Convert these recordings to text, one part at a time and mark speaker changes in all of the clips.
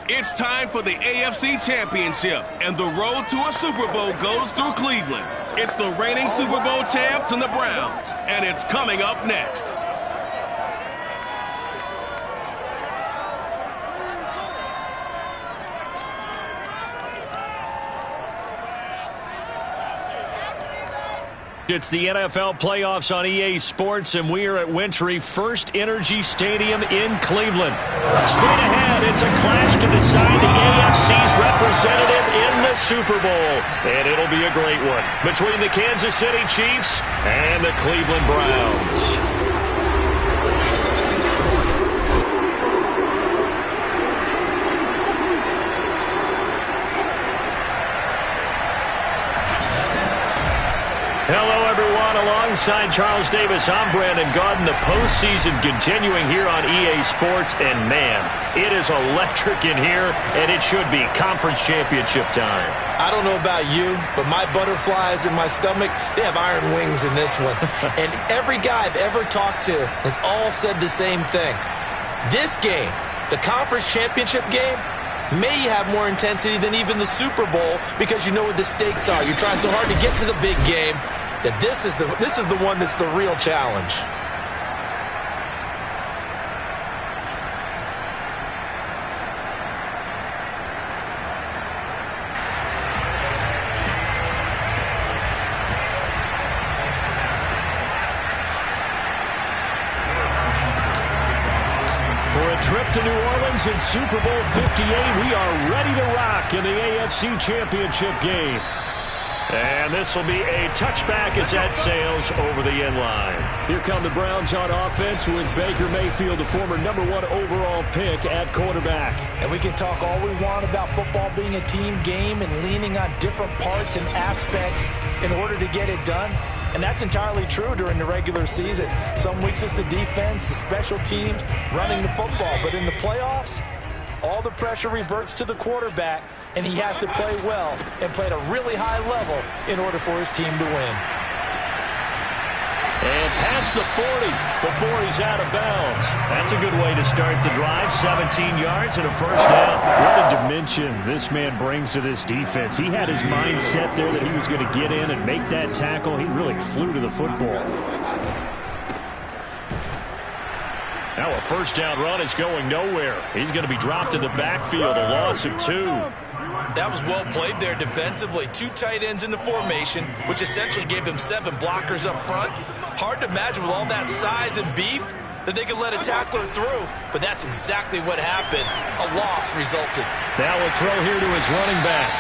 Speaker 1: It's time for the AFC Championship, and the road to a Super Bowl goes through Cleveland. It's the reigning Super Bowl champs and the Browns, and it's coming up next.
Speaker 2: It's the NFL playoffs on EA Sports, and we are at Wintry First Energy Stadium in Cleveland. Straight ahead, it's a clash to decide the AFC's representative in the Super Bowl. And it'll be a great one between the Kansas City Chiefs and the Cleveland Browns. Hello, everyone. Alongside Charles Davis, I'm Brandon Gaudin. The postseason continuing here on EA Sports. And, man, it is electric in here, and it should be conference championship time.
Speaker 3: I don't know about you, but my butterflies in my stomach, they have iron wings in this one. And every guy I've ever talked to has all said the same thing. This game, the conference championship game, may have more intensity than even the Super Bowl because you know what the stakes are. You're trying so hard to get to the big game that this is the one that's the real challenge.
Speaker 2: Trip to New Orleans in Super Bowl 58. We are ready to rock in the AFC Championship game. And this will be a touchback as that sails over the end line. Here come the Browns on offense with Baker Mayfield, the former #1 overall pick at quarterback.
Speaker 3: And we can talk all we want about football being a team game and leaning on different parts and aspects in order to get it done. And that's entirely true during the regular season. Some weeks it's the defense, the special teams, running the football. But in the playoffs, all the pressure reverts to the quarterback, and he has to play well and play at a really high level in order for his team to win.
Speaker 2: And past the 40 before he's out of bounds. That's a good way to start the drive. 17 yards and a first down. What a dimension this man brings to this defense. He had his mind set there that he was going to get in and make that tackle. He really flew to the football. Now a first down run is going nowhere. He's going to be dropped in the backfield, a loss of 2.
Speaker 3: That was well played there defensively. 2 tight ends in the formation, which essentially gave him 7 blockers up front. Hard to imagine with all that size and beef that they could let a tackler through, but that's exactly what happened. A loss resulted.
Speaker 2: Now a throw here to his running back.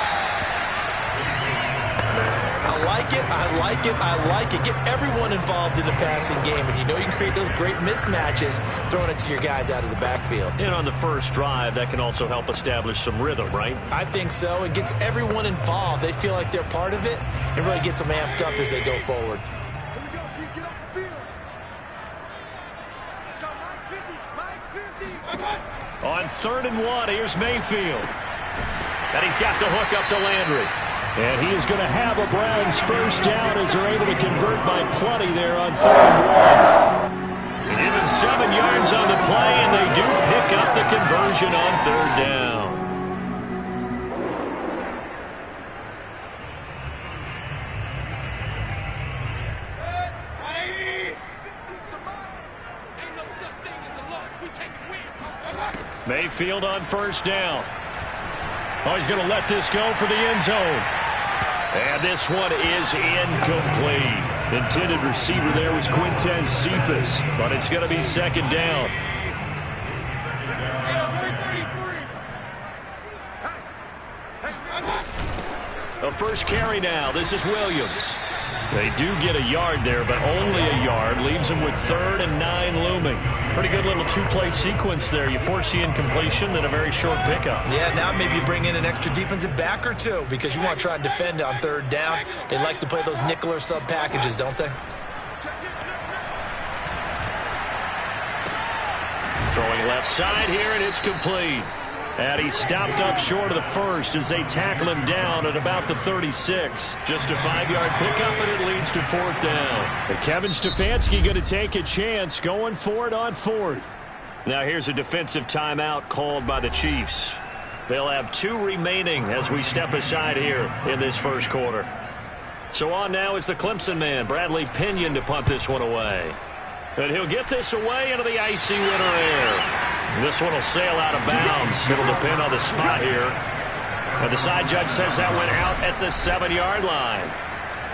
Speaker 3: I like it, I like it, I like it. Get everyone involved in the passing game, and you know you can create those great mismatches throwing it to your guys out of the backfield.
Speaker 2: And on the first drive, that can also help establish some rhythm, right?
Speaker 3: I think so. It gets everyone involved. They feel like they're part of it, and really gets them amped up as they go forward.
Speaker 2: On 3rd and 1, here's Mayfield. And he's got the hook up to Landry. And he is going to have a Browns first down as they're able to convert by plenty there on 3rd and 1. They give him 7 yards on the play, and they do pick up the conversion on 3rd down. Mayfield on first down. Oh, he's going to let this go for the end zone. And this one is incomplete. Intended receiver there was Quintez Cephas, but it's going to be 2nd down. A first carry now. This is Williams. They do get a yard there, but only a yard. Leaves them with 3rd and 9 looming. Pretty good little 2-play sequence there. You force the incompletion, then a very short pickup.
Speaker 3: Yeah, now maybe you bring in an extra defensive back or 2 because you want to try and defend on 3rd down. They like to play those nickel or sub packages, don't they?
Speaker 2: Throwing left side here, and it's complete. And he stopped up short of the first as they tackle him down at about the 36. Just a 5-yard pickup, and it leads to 4th down. And Kevin Stefanski going to take a chance going for it on 4th. Now here's a defensive timeout called by the Chiefs. They'll have 2 remaining as we step aside here in this first quarter. So on now is the Clemson man, Bradley Pinion, to punt this one away. And he'll get this away into the icy winter air. This one will sail out of bounds. It'll depend on the spot here. And the side judge says that went out at the 7-yard line.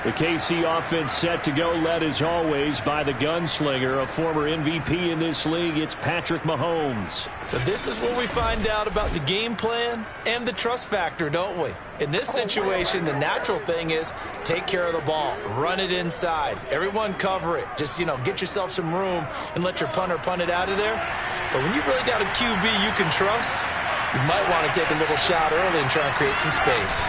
Speaker 4: The KC offense set to go, led as always by the gunslinger, a former MVP in this league. It's Patrick Mahomes.
Speaker 3: So this is where we find out about the game plan and the trust factor, don't we? In this situation, the natural thing is take care of the ball, run it inside. Everyone cover it. Just, get yourself some room and let your punter punt it out of there. But when you really got a QB you can trust, you might want to take a little shot early and try and create some space.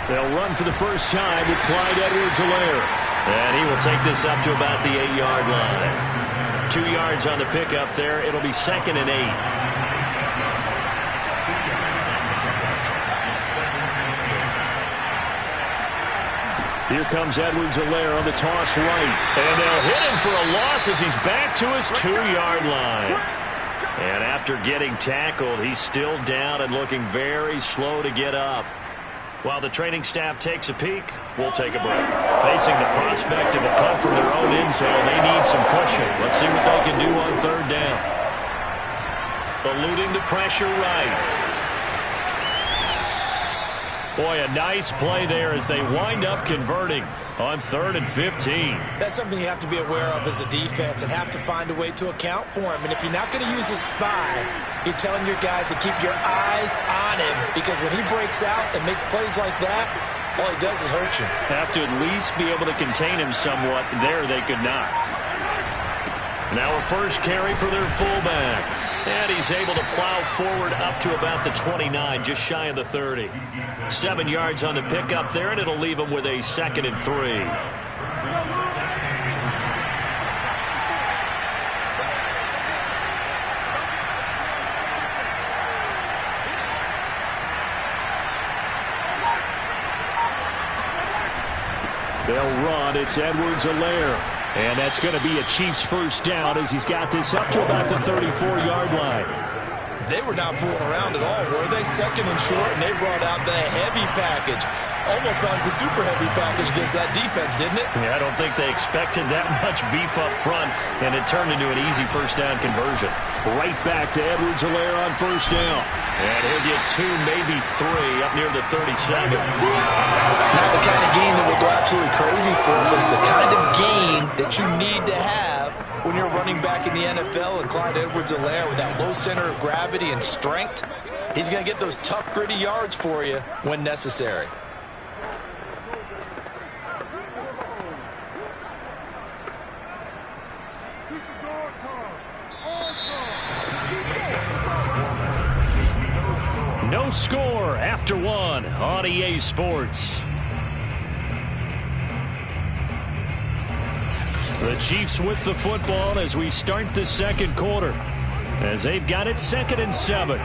Speaker 4: They'll run for the first time with Clyde Edwards-Helaire.
Speaker 2: And he will take this up to about the 8-yard line. 2 yards on the pickup there. It'll be 2nd and 8.
Speaker 4: Here comes Edwards-Helaire on the toss right.
Speaker 2: And they'll hit him for a loss as he's back to his 2-yard line. And after getting tackled, he's still down and looking very slow to get up. While the training staff takes a peek, we'll take a break. Facing the prospect of a punt from their own end zone, they need some pushing. Let's see what they can do on 3rd down. Eluding the pressure right. Boy, a nice play there as they wind up converting on 3rd and 15.
Speaker 3: That's something you have to be aware of as a defense and have to find a way to account for him. And if you're not going to use a spy, you're telling your guys to keep your eyes on him, because when he breaks out and makes plays like that, all he does is hurt you.
Speaker 2: Have to at least be able to contain him somewhat. There they could not. Now a first carry for their fullback. And he's able to plow forward up to about the 29, just shy of the 30. 7 yards on the pickup there, and it'll leave him with a 2nd and 3.
Speaker 4: They'll run. It's Edwards-Helaire. And that's going to be a Chiefs first down as he's got this up to about the 34-yard line.
Speaker 3: They were not fooling around at all, were they? 2nd and short, and they brought out the heavy package. Almost like the super heavy package against that defense, didn't it?
Speaker 2: Yeah, I don't think they expected that much beef up front, and it turned into an easy first down conversion.
Speaker 4: Right back to Edwards-Helaire on first down.
Speaker 2: And he'll get 2, maybe 3, up near the 37.
Speaker 3: Not the kind of game that will go absolutely crazy for, but it's the kind of game that you need to have when you're running back in the NFL. And Clyde Edwards-Helaire, with that low center of gravity and strength, he's going to get those tough, gritty yards for you when necessary.
Speaker 2: No score after 1 on EA Sports. The Chiefs with the football as we start the second quarter, as they've got it 2nd and 7.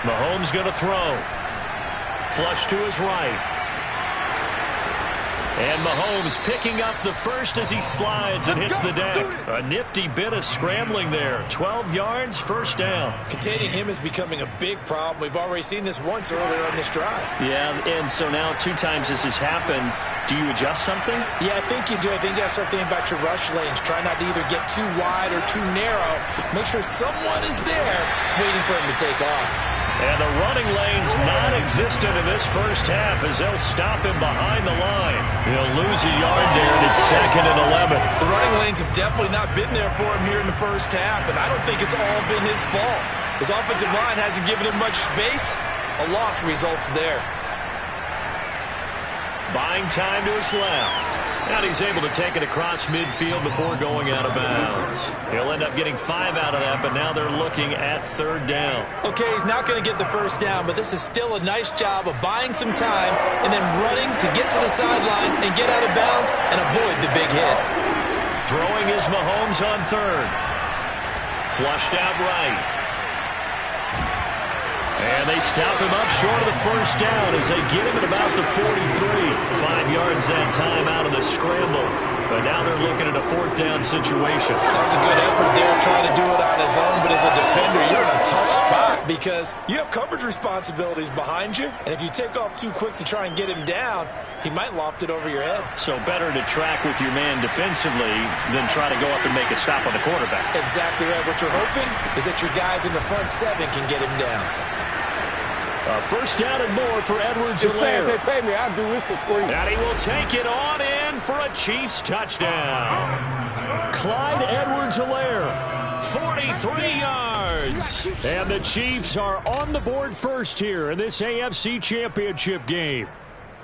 Speaker 2: Mahomes going to throw. Flush to his right. And Mahomes picking up the first as he slides and hits the deck. A nifty bit of scrambling there. 12 yards, first down.
Speaker 3: Containing him is becoming a big problem. We've already seen this once earlier on this drive.
Speaker 2: Yeah, and so now 2 times this has happened. Do you adjust something?
Speaker 3: Yeah, I think you do. I think you got to start thinking about your rush lanes. Try not to either get too wide or too narrow. Make sure someone is there waiting for him to take off.
Speaker 2: And the running lane's non-existent in this first half as they'll stop him behind the line. He'll lose a yard there, and it's 2nd and 11.
Speaker 3: The running lanes have definitely not been there for him here in the first half, and I don't think it's all been his fault. His offensive line hasn't given him much space. A loss results there.
Speaker 2: Buying time to his left. And he's able to take it across midfield before going out of bounds. He'll end up getting 5 out of that, but now they're looking at 3rd down.
Speaker 3: Okay, he's not going to get the first down, but this is still a nice job of buying some time and then running to get to the sideline and get out of bounds and avoid the big hit.
Speaker 2: Throwing is Mahomes on 3rd. Flushed out right. And they stop him up short of the first down as they get him at about the 43. 5 yards that time out of the scramble. But now they're looking at a fourth down situation.
Speaker 3: That was a good effort there, trying to do it on his own. But as a defender, you're in a tough spot because you have coverage responsibilities behind you. And if you take off too quick to try and get him down, he might loft it over your head.
Speaker 2: So better to track with your man defensively than try to go up and make a stop on the quarterback.
Speaker 3: Exactly right. What you're hoping is that your guys in the front seven can get him down.
Speaker 4: First down and more for Edwards-Helaire.
Speaker 5: They pay me, I'll do this for free.
Speaker 2: And he will take it on in for a Chiefs touchdown.
Speaker 4: Clyde Edwards-Helaire.
Speaker 2: 43 yards.
Speaker 4: And the Chiefs are on the board first here in this AFC Championship game.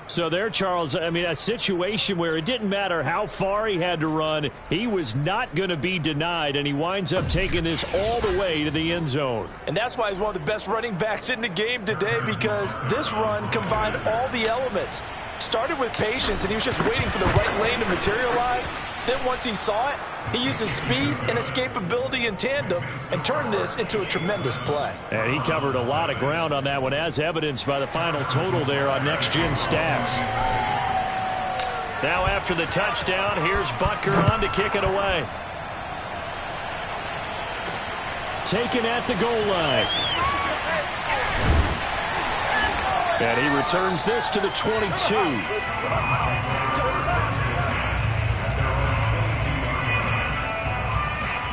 Speaker 4: So there, Charles, I mean, a situation where it didn't matter how far he had to run, he was not going to be denied, and he winds up taking this all the way to the end zone.
Speaker 3: And that's why he's one of the best running backs in the game today, because this run combined all the elements. Started with patience, and he was just waiting for the right lane to materialize. Then once he saw it, he used his speed and escapability in tandem and turned this into a tremendous play.
Speaker 4: And he covered a lot of ground on that one, as evidenced by the final total there on Next Gen Stats.
Speaker 2: Now after the touchdown, here's Butker on to kick it away.
Speaker 4: Taken at the goal line. And he returns this to the 22.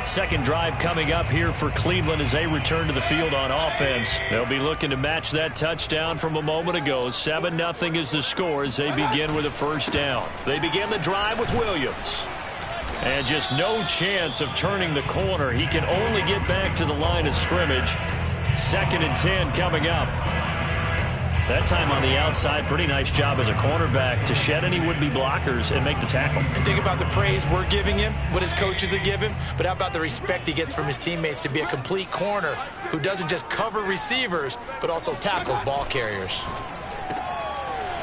Speaker 2: Second drive coming up here for Cleveland as they return to the field on offense. They'll be looking to match that touchdown from a moment ago. 7-0 is the score as they begin with a first down. They begin the drive with Williams. And just no chance of turning the corner. He can only get back to the line of scrimmage. 2nd and 10 coming up. That time on the outside, pretty nice job as a cornerback to shed any would-be blockers and make the tackle.
Speaker 3: And think about the praise we're giving him, what his coaches have given, but how about the respect he gets from his teammates to be a complete corner who doesn't just cover receivers, but also tackles ball carriers.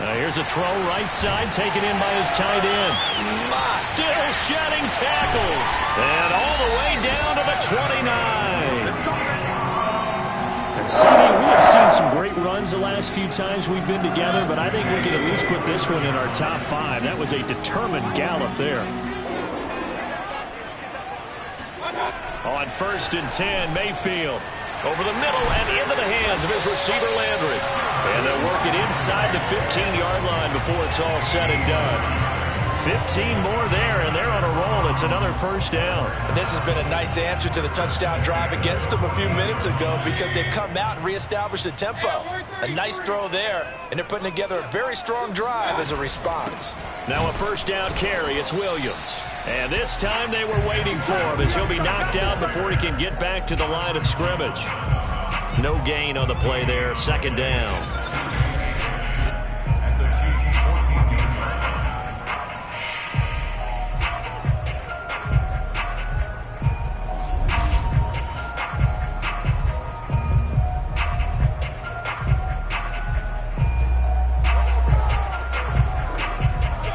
Speaker 2: Now here's a throw right side, taken in by his tight end. Still shedding tackles. And all the way down to the 29.
Speaker 4: CD, we have seen some great runs the last few times we've been together, but I think we can at least put this one in our top 5. That was a determined gallop there.
Speaker 2: On 1st and 10, Mayfield. Over the middle and into the hands of his receiver, Landry. And they'll work it inside the 15-yard line before it's all said and done. 15 more there, and they're on a roll. It's another first down.
Speaker 3: And this has been a nice answer to the touchdown drive against them a few minutes ago because they've come out and reestablished the tempo. A nice throw there, and they're putting together a very strong drive as a response.
Speaker 2: Now a first down carry. It's Williams. And this time they were waiting for him as he'll be knocked down before he can get back to the line of scrimmage. No gain on the play there. 2nd down.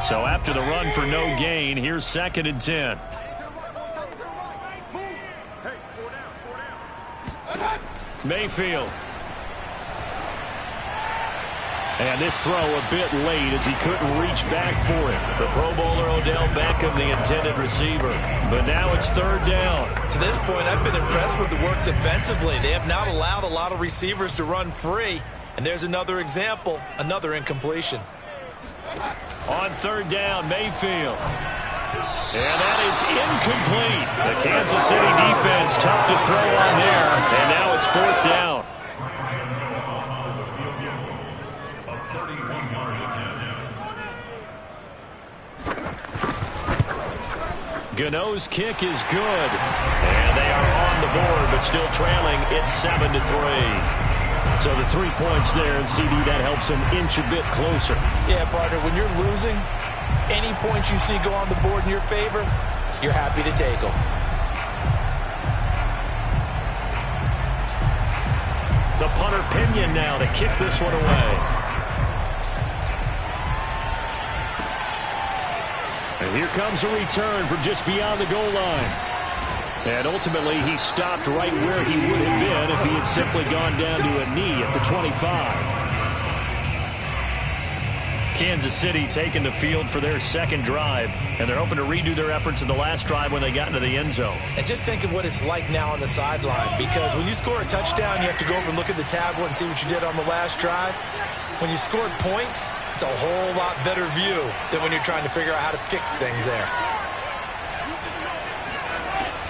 Speaker 2: So after the run for no gain, here's 2nd and 10. Mayfield.
Speaker 4: And this throw a bit late as he couldn't reach back for it.
Speaker 2: The Pro Bowler Odell Beckham, the intended receiver. But now it's 3rd down.
Speaker 3: To this point, I've been impressed with the work defensively. They have not allowed a lot of receivers to run free. And there's another example, another incompletion.
Speaker 2: On 3rd down, Mayfield. And that is incomplete. The Kansas City defense tough to throw on there. And now it's 4th down. Gano's kick is good. And they are on the board, but still trailing. It's 7-3. So the 3 points there, and CD, that helps them inch a bit closer.
Speaker 3: Yeah, partner, when you're losing, any points you see go on the board in your favor, you're happy to take them.
Speaker 2: The punter Pinion now to kick this one away. And here comes a return from just beyond the goal line.
Speaker 4: And ultimately, he stopped right where he would have been if he had simply gone down to a knee at the 25. Kansas City taking the field for their second drive, and they're hoping to redo their efforts in the last drive when they got into the end zone.
Speaker 3: And just think of what it's like now on the sideline, because when you score a touchdown, you have to go over and look at the tablet and see what you did on the last drive. When you scored points, it's a whole lot better view than when you're trying to figure out how to fix things there.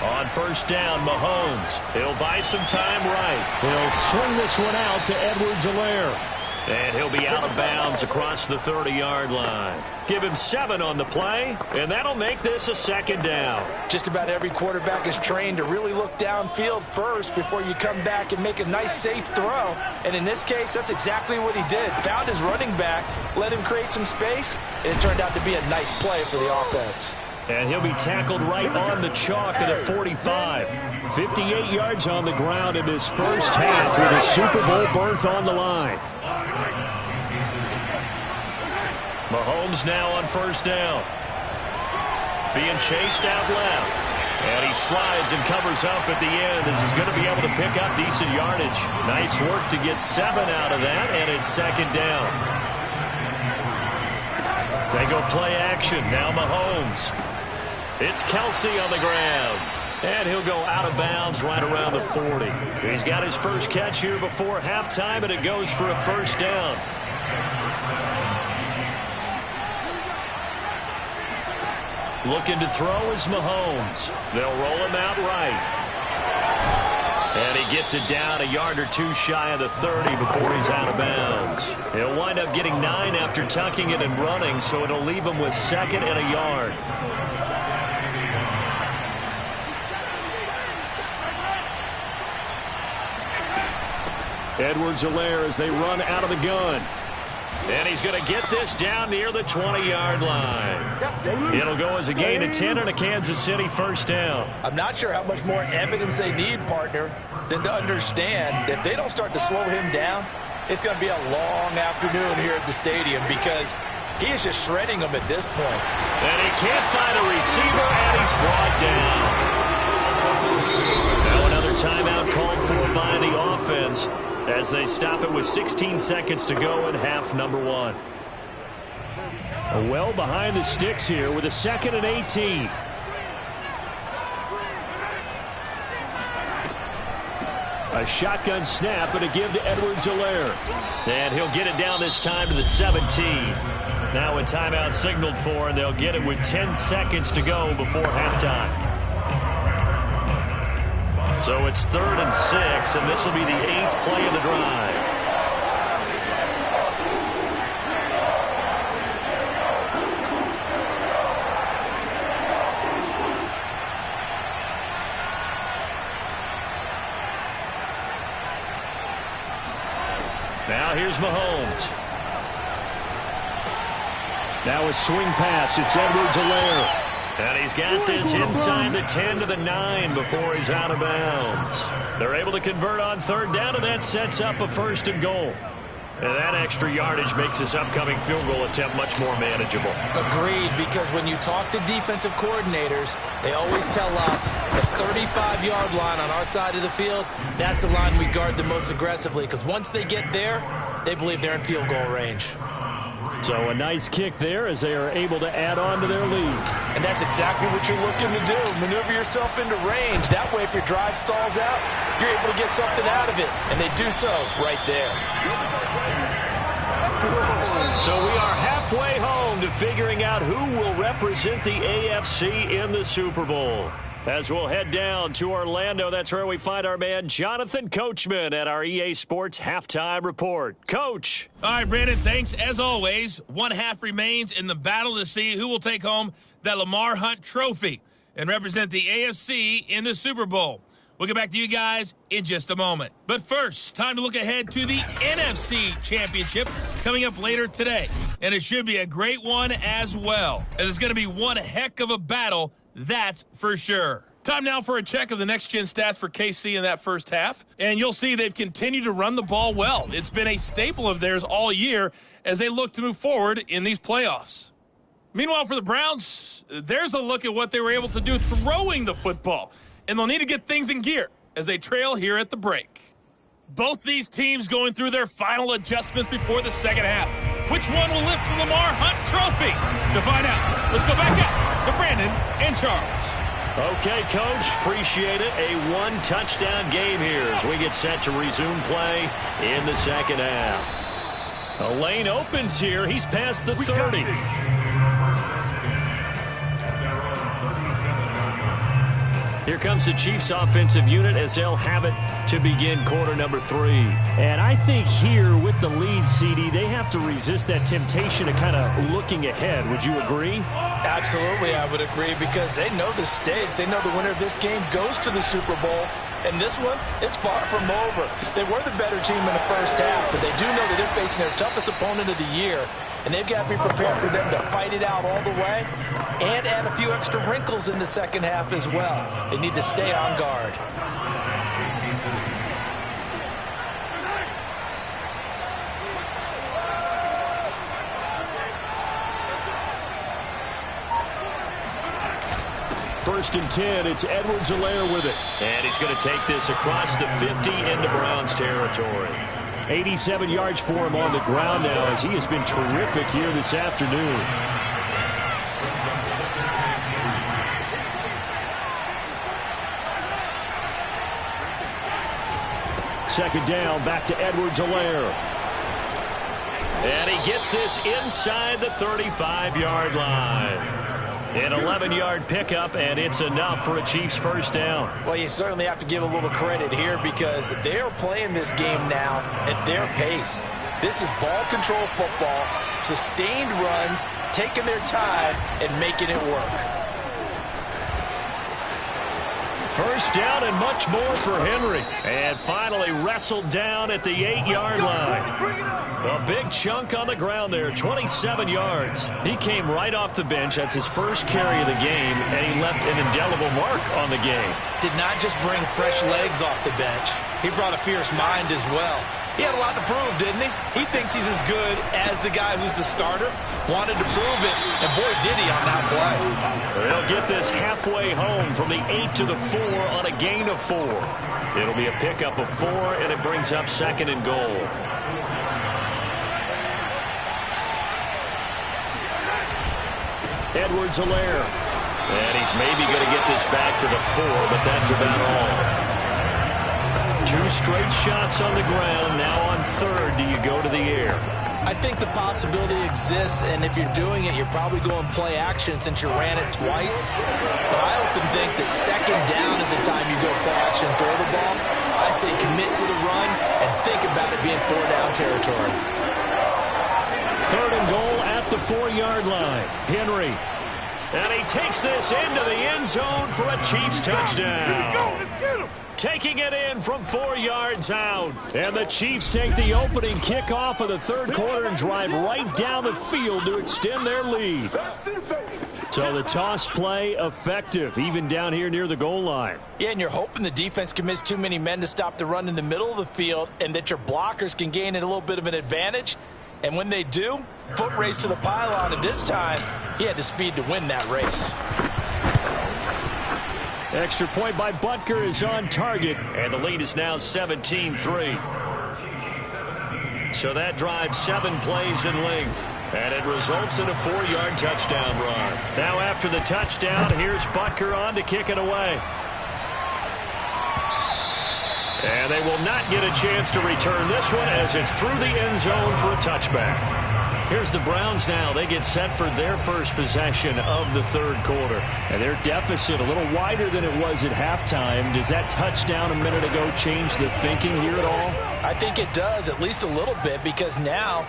Speaker 2: On first down, Mahomes. He'll buy some time right.
Speaker 4: He'll swing this one out to Edwards-Helaire.
Speaker 2: And he'll be out of bounds across the 30-yard line. Give him 7 on the play, and that'll make this a second down.
Speaker 3: Just about every quarterback is trained to really look downfield first before you come back and make a nice, safe throw. And in this case, that's exactly what he did. Found his running back, let him create some space, and it turned out to be a nice play for the offense.
Speaker 2: And he'll be tackled right on the chalk of the 45.
Speaker 4: 58 yards on the ground in his first half with a Super Bowl berth on the line.
Speaker 2: Mahomes now on first down. Being chased out left. And he slides and covers up at the end as he's going to be able to pick up decent yardage. Nice work to get 7 out of that, and it's second down. They go play action. Now Mahomes. It's Kelsey on the ground. And he'll go out of bounds right around the 40. He's got his first catch here before halftime, and it goes for a first down. Looking to throw is Mahomes. They'll roll him out right. And he gets it down a yard or two shy of the 30 before he's out of bounds. He'll wind up getting 9 after tucking it and running, so it'll leave him with 2nd and a yard.
Speaker 4: Edwards-Helaire as they run out of the gun.
Speaker 2: And he's going to get this down near the 20-yard line. It'll go as a gain of 10 and a Kansas City first down.
Speaker 3: I'm not sure how much more evidence they need, partner, than to understand that if they don't start to slow him down, it's going to be a long afternoon here at the stadium because he is just shredding them at this point.
Speaker 2: And he can't find a receiver, and he's brought down. Now another timeout called for by the offense as they stop it with 16 seconds to go in half number 1.
Speaker 4: Well behind the sticks here with a 2nd and 18. A shotgun snap and a give to Edwards-Helaire.
Speaker 2: And he'll get it down this time to the 17. Now a timeout signaled for, and they'll get it with 10 seconds to go before halftime. So it's 3rd and 6, and this will be the 8th play of the drive. Now here's Mahomes.
Speaker 4: Now a swing pass. It's Edwards-Helaire.
Speaker 2: And he's got this inside the 10 to the 9 before he's out of bounds. They're able to convert on 3rd down, and that sets up a 1st and goal. And that extra yardage makes this upcoming field goal attempt much more manageable.
Speaker 3: Agreed, because when you talk to defensive coordinators, they always tell us the 35-yard line on our side of the field, that's the line we guard the most aggressively, because once they get there, they believe they're in field goal range.
Speaker 4: So a nice kick there as they are able to add on to their lead.
Speaker 3: And that's exactly what you're looking to do. Maneuver yourself into range. That way, if your drive stalls out, you're able to get something out of it. And they do so right there.
Speaker 2: So we are halfway home to figuring out who will represent the AFC in the Super Bowl. As we'll head down to Orlando, that's where we find our man Jonathan Coachman at our EA Sports Halftime Report. Coach.
Speaker 5: All right, Brandon, thanks. As always, one half remains in the battle to see who will take home that Lamar Hunt trophy and represent the AFC in the Super Bowl. We'll get back to you guys in just a moment. But first, time to look ahead to the NFC Championship coming up later today. And it should be a great one as well, as it's going to be one heck of a battle, that's for sure. Time now for a check of the next-gen stats for KC in that first half. And you'll see they've continued to run the ball well. It's been a staple of theirs all year as they look to move forward in these playoffs. Meanwhile, for the Browns, there's a look at what they were able to do throwing the football. and they'll need to get things in gear as they trail here at the break. Both these teams going through their final adjustments before the second half. Which one will lift the Lamar Hunt Trophy? To find out, let's go back out to Brandon and Charles.
Speaker 2: Okay, Coach, appreciate it. A one-touchdown game here as we get set to resume play in the second half. A lane opens here. He's past the 30. Here comes the Chiefs offensive unit as they'll have it to begin quarter number 3.
Speaker 4: And I think here with the lead, CD, they have to resist that temptation of kind of looking ahead. Would you agree?
Speaker 3: Absolutely, I would agree, because they know the stakes. They know the winner of this game goes to the Super Bowl. And this one, it's far from over. They were the better team in the first half, but they do know that they're facing their toughest opponent of the year. And they've got to be prepared for them to fight it out all the way and add a few extra wrinkles in the second half as well. They need to stay on guard.
Speaker 4: First and 10, it's Edwards-Helaire with it.
Speaker 2: And he's going to take this across the 50 into Browns territory.
Speaker 4: 87 yards for him on the ground now as he has been terrific here this afternoon. Second down, back to Edwards-Helaire.
Speaker 2: And he gets this inside the 35-yard line. An 11-yard pickup, and it's enough for a Chiefs first down.
Speaker 3: Well, you certainly have to give a little credit here because they are playing this game now at their pace. This is ball control football, sustained runs, taking their time, and making it work.
Speaker 2: First down and much more for Henry. And finally wrestled down at the 8-yard line. A big chunk on the ground there, 27 yards. He came right off the bench. That's his first carry of the game, and he left an indelible mark on the game.
Speaker 3: Did not just bring fresh legs off the bench. He brought a fierce mind as well. He had a lot to prove, didn't he? He thinks he's as good as the guy who's the starter. Wanted to prove it, and boy, did he on that play.
Speaker 2: They'll get this halfway home from the 8 to the 4 on a gain of 4. It'll be a pickup of 4, and it brings up second and goal.
Speaker 4: Edwards-Helaire.
Speaker 2: And he's maybe going to get this back to the 4, but that's about all. 2 straight shots on the ground. Now on third, do you go to the air?
Speaker 3: I think the possibility exists, and if you're doing it, you're probably going play action since you ran it twice. But I often think that second down is the time you go play action and throw the ball. I say commit to the run and think about it being 4-down territory.
Speaker 4: Third and goal at the 4-yard line. Henry.
Speaker 2: And he takes this into the end zone for a Chiefs touchdown.
Speaker 1: Here we go. Let's get him.
Speaker 2: Taking it in from 4 yards out.
Speaker 4: And the Chiefs take the opening kickoff of the third quarter and drive right down the field to extend their lead. So the toss play effective, even down here near the goal line.
Speaker 3: Yeah, and you're hoping the defense commits too many men to stop the run in the middle of the field and that your blockers can gain a little bit of an advantage. And when they do, foot race to the pylon, and this time he had the speed to win that race.
Speaker 4: Extra point by Butker is on target.
Speaker 2: And the lead is now 17-3. So that drives 7 plays in length. And it results in a 4-yard touchdown run. Now after the touchdown, here's Butker on to kick it away. And they will not get a chance to return this one as it's through the end zone for a touchback. Here's the Browns now. They get set for their first possession of the third quarter.
Speaker 4: And their deficit a little wider than it was at halftime. Does that touchdown a minute ago change the thinking here at all?
Speaker 3: I think it does, at least a little bit, because now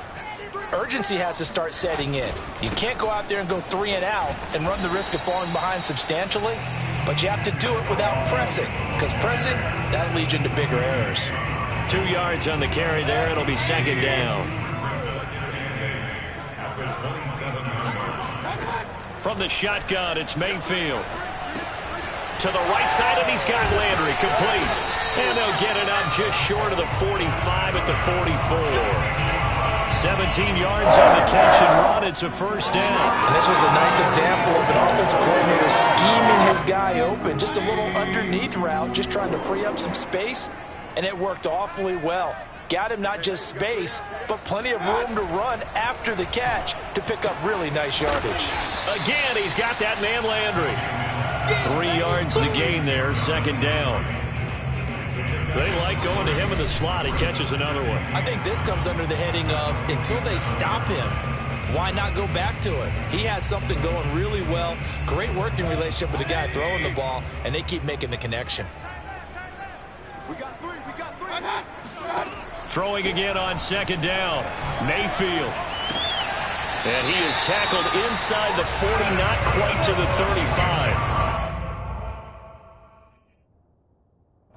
Speaker 3: urgency has to start setting in. You can't go out there and go 3 and out and run the risk of falling behind substantially, but you have to do it without pressing, because pressing, that'll lead you into bigger errors.
Speaker 2: 2 yards on the carry there. It'll be second down. From the shotgun, it's Mayfield. To the right side, and he's got Landry complete. And they'll get it up just short of the 45 at the 44.
Speaker 4: 17 yards on the catch and run. It's a first down.
Speaker 3: And this was a nice example of an offensive coordinator scheming his guy open. Just a little underneath route, just trying to free up some space, and it worked awfully well. Got him not just space, but plenty of room to run after the catch to pick up really nice yardage.
Speaker 4: Again, he's got that man Landry. 3 yards the gain there, second down. They like going to him in the slot. He catches another one.
Speaker 3: I think this comes under the heading of until they stop him, why not go back to it? He has something going really well. Great working relationship with the guy throwing the ball, and they keep making the connection.
Speaker 6: We got three.
Speaker 4: Throwing again on second down. Mayfield. And he is tackled inside the 40, not quite to the 35.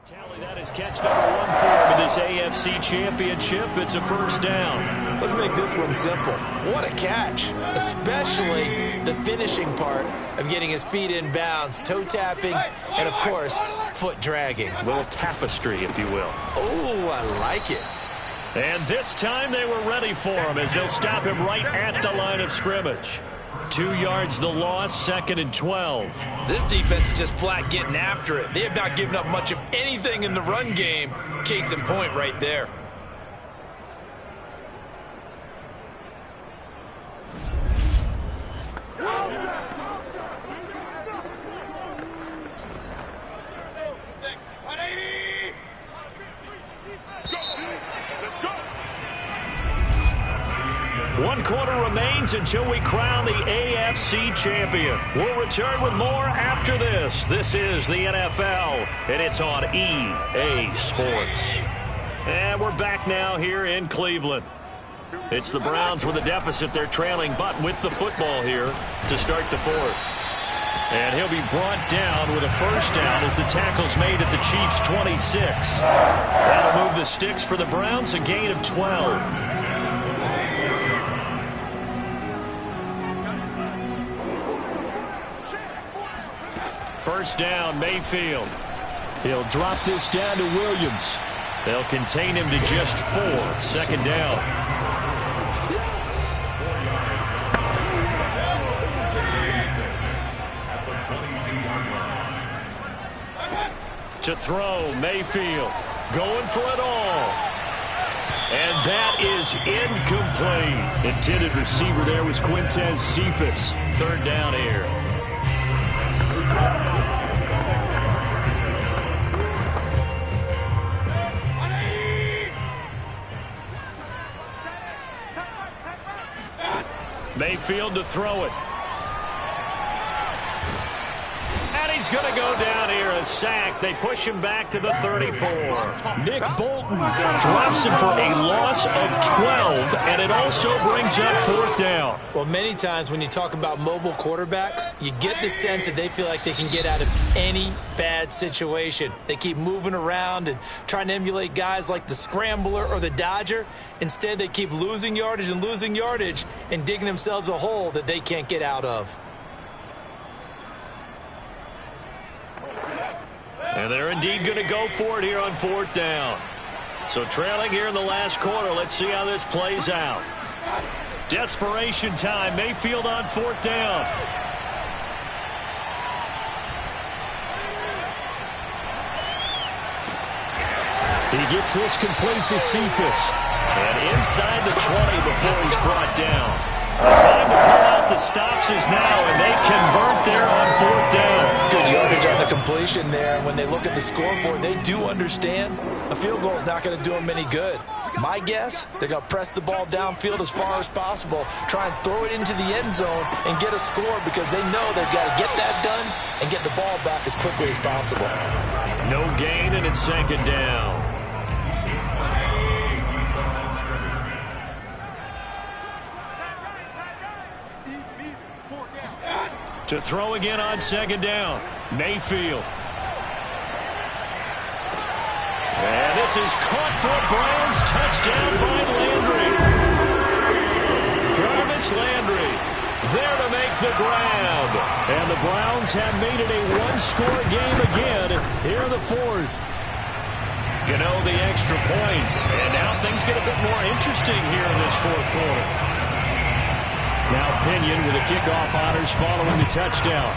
Speaker 4: Tally, that is catch number 1 for him in this AFC Championship. It's a first down.
Speaker 3: Let's make this one simple. What a catch, especially the finishing part of getting his feet in bounds, toe tapping, and, of course, foot dragging.
Speaker 4: A little tapestry, if you will.
Speaker 3: Oh, I like it.
Speaker 4: And this time they were ready for him as they'll stop him right at the line of scrimmage. 2 yards the loss, 2nd and 12.
Speaker 3: This defense is just flat getting after it. They have not given up much of anything in the run game. Case in point right there.
Speaker 4: One quarter remains until we crown the AFC champion. We'll return with more after this. This is the NFL, and it's on EA Sports. And we're back now here in Cleveland. It's the Browns with a deficit. They're trailing, but with the football here to start the fourth. And he'll be brought down with a first down as the tackle's made at the Chiefs' 26. That'll move the sticks for the Browns, a gain of 12. First down, Mayfield. He'll drop this down to Williams. They'll contain him to just 4. Second down. To throw, Mayfield. Going for it all. And that is incomplete. Intended receiver there was Quintez Cephas. Third down here. Mayfield to throw it. And he's going to go down here, a sack. They push him back to the 34. Nick Bolton drops him for a loss of 12, and it also brings up fourth down.
Speaker 3: Well, many times when you talk about mobile quarterbacks, you get the sense that they feel like they can get out of any bad situation. They keep moving around and trying to emulate guys like the Scrambler or the Dodger. Instead, they keep losing yardage and digging themselves a hole that they can't get out of.
Speaker 4: And they're indeed going to go for it here on fourth down. So trailing here in the last quarter. Let's see how this plays out. Desperation time. Mayfield on fourth down. He gets this complete to Cephas. And inside the 20 before he's brought down. Time to pull out the stops is now, and they convert there on fourth down.
Speaker 3: Good yardage on the completion there. When they look at the scoreboard, they do understand a field goal is not going to do them any good. My guess, they're going to press the ball downfield as far as possible, try and throw it into the end zone and get a score because they know they've got to get that done and get the ball back as quickly as possible.
Speaker 4: No gain, and it's second down. To throw again on second down. Mayfield. And this is caught for Browns. Touchdown by Landry. Jarvis Landry there to make the grab. And the Browns have made it a one-score game again here in the fourth. Gano the extra point. And now things get a bit more interesting here in this fourth quarter. Now Pinion with the kickoff honors following the touchdown.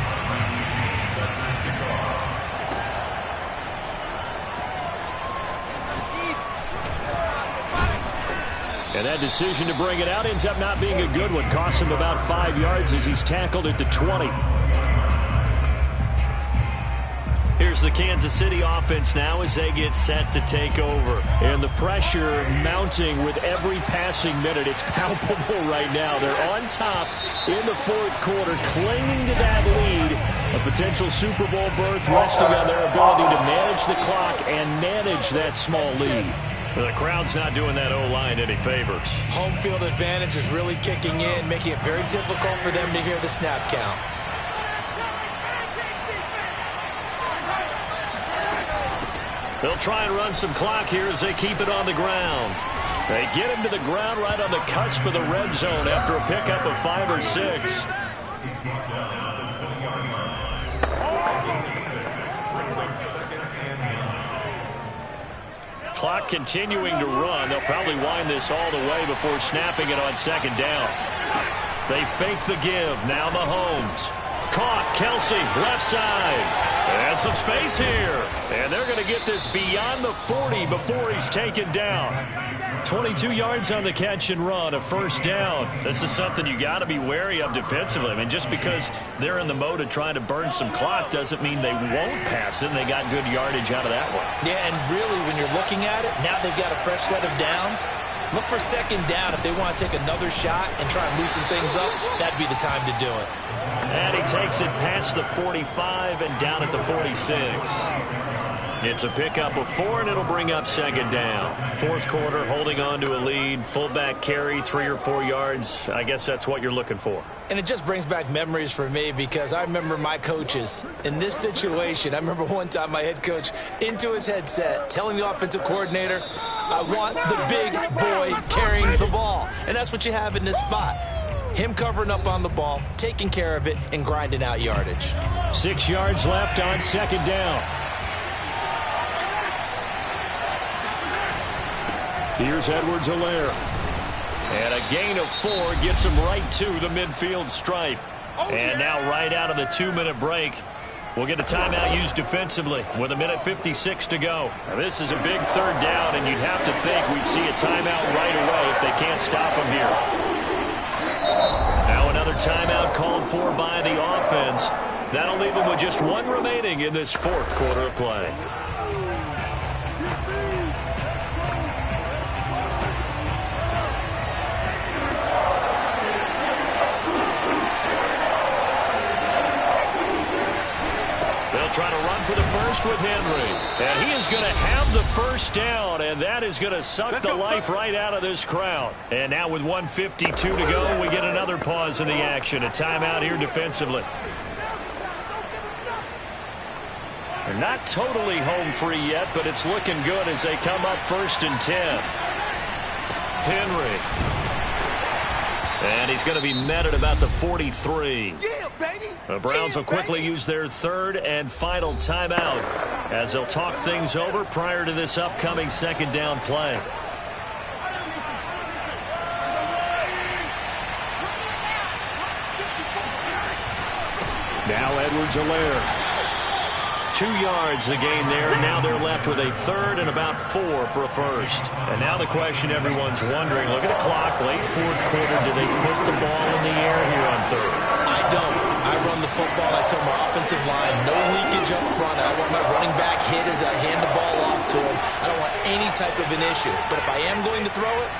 Speaker 4: And that decision to bring it out ends up not being a good one. Costs him about 5 yards as he's tackled at the 20. Here's the Kansas City offense now as they get set to take over. And the pressure mounting with every passing minute. It's palpable right now. They're on top in the fourth quarter, clinging to that lead. A potential Super Bowl berth resting on their ability to manage the clock and manage that small lead. The crowd's not doing that O-line any favors.
Speaker 3: Home field advantage is really kicking in, making it very difficult for them to hear the snap count.
Speaker 4: They'll try and run some clock here as they keep it on the ground. They get him to the ground right on the cusp of the red zone after a pickup of 5 or 6. Clock continuing to run. They'll probably wind this all the way before snapping it on second down. They fake the give. Now Mahomes. Caught. Kelsey, left side. And some space here. And they're going to get this beyond the 40 before he's taken down. 22 yards on the catch and run, a first down. This is something you got to be wary of defensively. I mean, just because they're in the mode of trying to burn some clock doesn't mean they won't pass it. They got good yardage out of that one.
Speaker 3: Yeah, and really, when you're looking at it, now they've got a fresh set of downs. Look for second down. If they want to take another shot and try and loosen things up, that'd be the time to do it.
Speaker 4: And he takes it past the 45 and down at the 46. It's a pickup of 4, and it'll bring up second down. Fourth quarter, holding on to a lead. Fullback carry, 3 or 4 yards. I guess that's what you're looking for.
Speaker 3: And it just brings back memories for me because I remember my coaches in this situation. I remember one time my head coach into his headset telling the offensive coordinator, I want the big boy carrying the ball. And that's what you have in this spot. Him covering up on the ball, taking care of it, and grinding out yardage.
Speaker 4: 6 yards left on second down. Here's Edwards-Helaire. And a gain of 4 gets him right to the midfield stripe. And now right out of the 2-minute break, we'll get a timeout used defensively with 1:56 to go. Now, this is a big third down, and you'd have to think we'd see a timeout right away if they can't stop him here. Now another timeout called for by the offense. That'll leave them with just 1 remaining in this fourth quarter of play. Trying to run for the first with Henry. And he is going to have the first down, and that is going to suck the life right out of this crowd. And now with 1:52 to go, we get another pause in the action. A timeout here defensively. They're not totally home free yet, but it's looking good as they come up 1st and 10. Henry. And he's going to be met at about the 43.
Speaker 6: Yeah, baby.
Speaker 4: The Browns will quickly use their 3rd and final timeout as they'll talk things over prior to this upcoming second down play. Now Edwards-Helaire. 2 yards the gain there. Now they're left with a 3rd and about 4 for a first. And now the question everyone's wondering, look at the clock, late fourth quarter, do they put the ball in the air here on 3rd?
Speaker 3: I don't. I run the football. I tell my offensive line, no leakage up front. I want my running back hit as I hand the ball off to him. I don't want any type of an issue. But if I am going to throw it,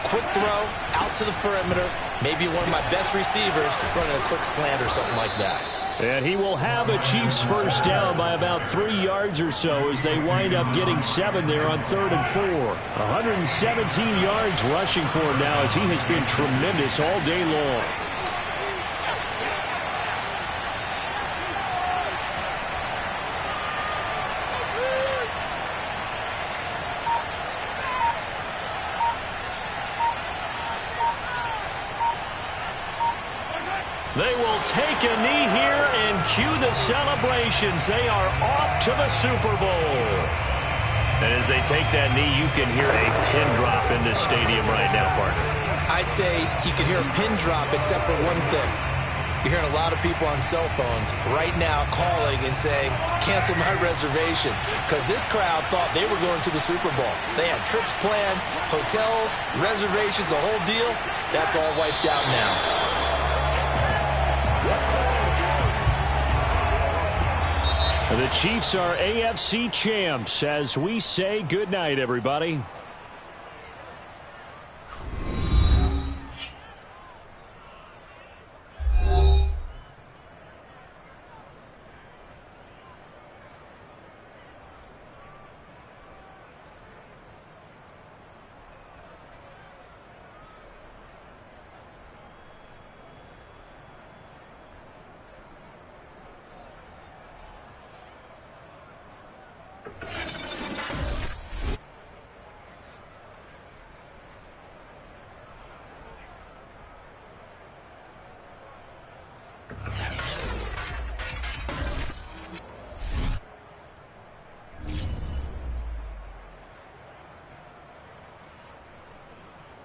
Speaker 3: quick throw, out to the perimeter, maybe one of my best receivers running a quick slant or something like that.
Speaker 4: And he will have a Chiefs first down by about 3 yards or so as they wind up getting 7 there on 3rd and 4. 117 yards rushing for him now as he has been tremendous all day long. They will take a knee here and cue the celebrations. They are off to the Super Bowl.
Speaker 2: And as they take that knee, you can hear a pin drop in this stadium right now, partner.
Speaker 3: I'd say you can hear a pin drop except for one thing. You're hearing a lot of people on cell phones right now calling and saying, cancel my reservation, because this crowd thought they were going to the Super Bowl. They had trips planned, hotels, reservations, the whole deal. That's all wiped out now.
Speaker 4: The Chiefs are AFC champs as we say goodnight, everybody.